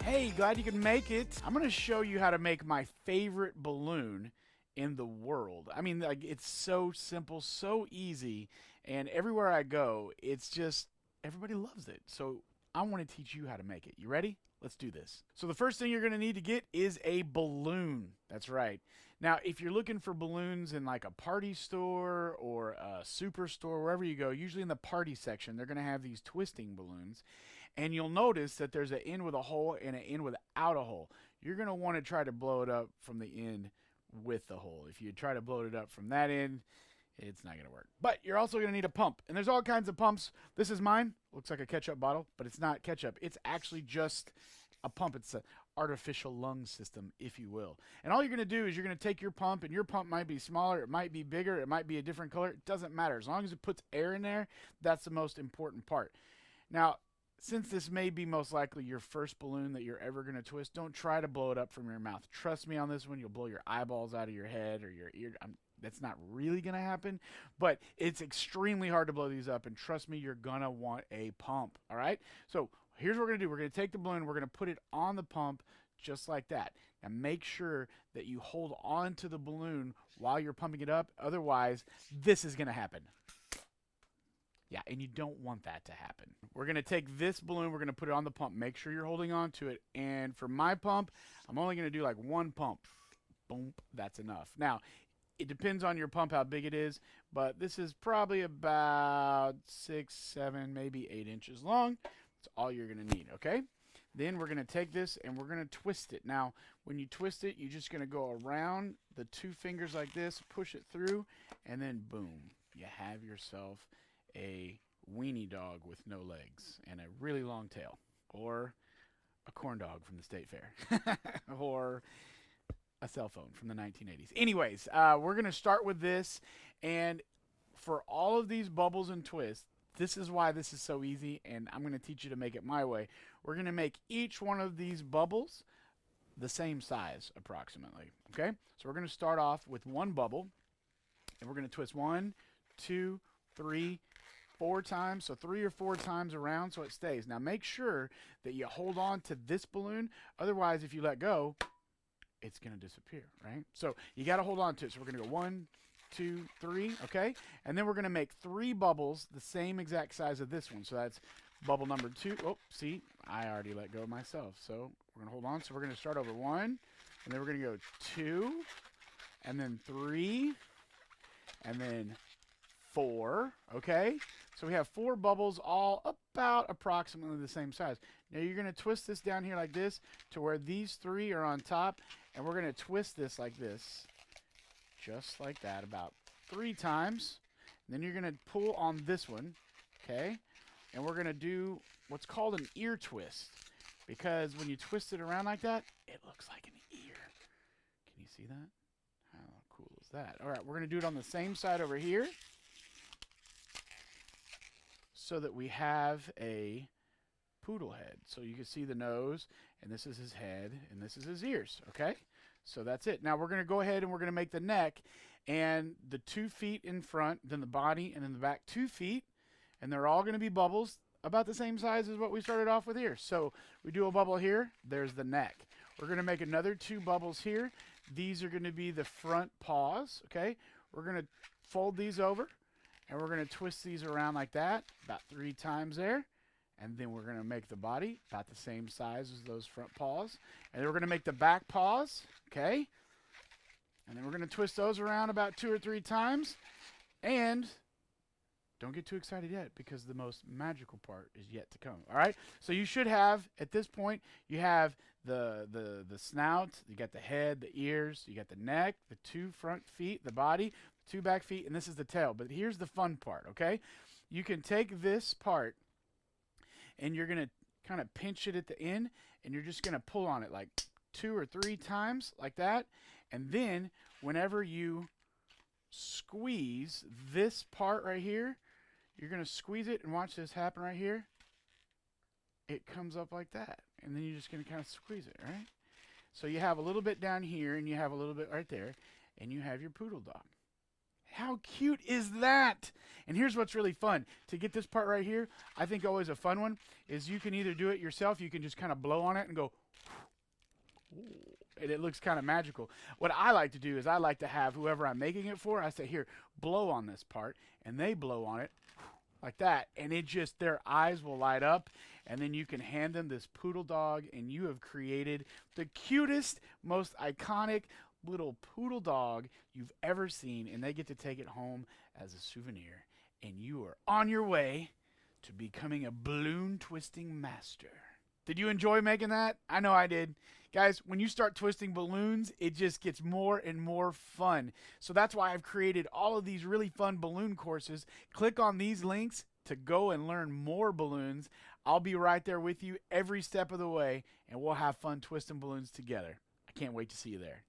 Hey, glad you could make it. I'm going to show you how to make my favorite balloon in the world. I mean, like, it's so simple, so easy, and everywhere I go, it's just everybody loves it. So I want to teach you how to make it. You ready? Let's do this. So the first thing you're going to need to get is a balloon. That's right. Now, if you're looking for balloons in like a party store or a superstore, wherever you go, usually in the party section, they're going to have these twisting balloons. And you'll notice that there's an end with a hole and an end without a hole. You're going to want to try to blow it up from the end with the hole. If you try to blow it up from that end, it's not going to work. But you're also going to need a pump. And there's all kinds of pumps. This is mine. Looks like a ketchup bottle, but it's not ketchup. It's actually just a pump. It's an artificial lung system, if you will. And all you're going to do is you're going to take your pump, and your pump might be smaller, it might be bigger, it might be a different color. It doesn't matter. As long as it puts air in there, that's the most important part. Now, since this may be most likely your first balloon that you're ever going to twist, don't try to blow it up from your mouth. Trust me on this one, you'll blow your eyeballs out of your head or your ear. That's not really going to happen, but it's extremely hard to blow these up, and trust me, you're going to want a pump, all right? So here's what we're going to do. We're going to take the balloon, we're going to put it on the pump just like that. Now make sure that you hold on to the balloon while you're pumping it up. Otherwise, this is going to happen. Yeah, and you don't want that to happen. We're going to take this balloon, we're going to put it on the pump. Make sure you're holding on to it. And for my pump, I'm only going to do like one pump. Boom, that's enough. Now, it depends on your pump how big it is, but this is probably about 6, 7, maybe 8 inches long. That's all you're going to need, okay? Then we're going to take this and we're going to twist it. Now, when you twist it, you're just going to go around the 2 fingers like this, push it through, and then boom, you have yourself a weenie dog with no legs and a really long tail, or a corn dog from the state fair, or a cell phone from the 1980s. Anyways, we're going to start with this, and for all of these bubbles and twists, this is why this is so easy, and I'm going to teach you to make it my way. We're going to make each one of these bubbles the same size approximately, okay? So we're going to start off with one bubble, and we're going to twist 1, 2, 3, 4 times, so 3 or 4 times around so it stays. Now make sure that you hold on to this balloon, otherwise if you let go, it's going to disappear, right? So you got to hold on to it. So we're going to go 1, 2, 3, okay? And then we're going to make 3 bubbles the same exact size of this one. So that's bubble number 2. Oh, see, I already let go myself. So we're going to hold on. So we're going to start over 1, and then we're going to go 2, and then 3, and then 4, okay? So we have 4 bubbles, all about approximately the same size. Now you're going to twist this down here like this to where these 3 are on top, and we're going to twist this like this, just like that, about 3 times. And then you're going to pull on this one, okay? And we're going to do what's called an ear twist, because when you twist it around like that, it looks like an ear. Can you see that? How cool is that? All right, we're going to do it on the same side over here, so that we have a poodle head. So you can see the nose, and this is his head, and this is his ears, okay? So that's it. Now we're going to go ahead and we're going to make the neck, and the 2 feet in front, then the body, and then the back 2 feet, and they're all going to be bubbles about the same size as what we started off with here. So we do a bubble here, there's the neck. We're going to make another 2 bubbles here. These are going to be the front paws, okay? We're going to fold these over, and we're going to twist these around like that, about 3 times there. And then we're going to make the body about the same size as those front paws. And then we're going to make the back paws, okay? And then we're going to twist those around about 2 or 3 times. And don't get too excited yet, because the most magical part is yet to come, all right? So you should have, at this point, you have the snout, you got the head, the ears, you got the neck, the 2 front feet, the body, 2 back feet, and this is the tail. But here's the fun part, okay? You can take this part, and you're going to kind of pinch it at the end, and you're just going to pull on it like 2 or 3 times like that. And then whenever you squeeze this part right here, you're going to squeeze it, and watch this happen right here. It comes up like that, and then you're just going to kind of squeeze it, right? So you have a little bit down here, and you have a little bit right there, and you have your poodle dog. How cute is that? And here's what's really fun. To get this part right here, I think always a fun one is you can either do it yourself, you can just kind of blow on it and go, and it looks kind of magical. What I like to do is I like to have whoever I'm making it for, I say, here, blow on this part, and they blow on it like that, and it just, their eyes will light up, and then you can hand them this poodle dog, and you have created the cutest, most iconic little poodle dog you've ever seen, and they get to take it home as a souvenir, and you are on your way to becoming a balloon twisting master. Did you enjoy making that? I know I did. Guys, when you start twisting balloons, it just gets more and more fun. So that's why I've created all of these really fun balloon courses. Click on these links to go and learn more balloons. I'll be right there with you every step of the way, and we'll have fun twisting balloons together. I can't wait to see you there.